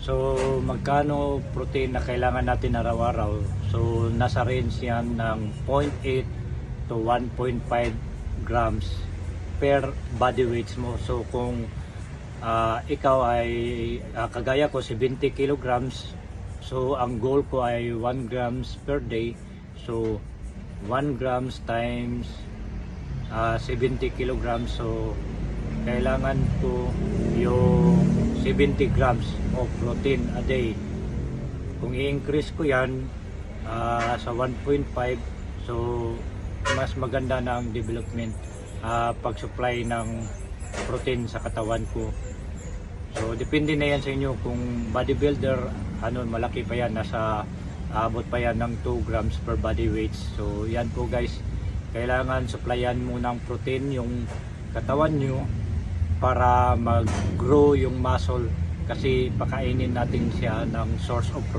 So magkano protein na kailangan natin araw-araw? So nasa range yan ng 0.8 to 1.5 grams per body weight mo. So kung ikaw ay kagaya ko 70 kilograms, so ang goal ko ay 1 grams per day. So 1 grams times 70 kilograms, so kailangan ko yung 70 grams of protein a day. Kung i-increase ko yan sa 1.5, so mas maganda na ang development pag-supply ng protein sa katawan ko. So depende na yan sa inyo. Kung bodybuilder, malaki pa yan, nasa abot pa yan ng 2 grams per body weight. So yan po guys, kailangan supplyan mo ng protein yung katawan nyo para mag-grow yung muscle, kasi pakainin natin siya ng source of protein.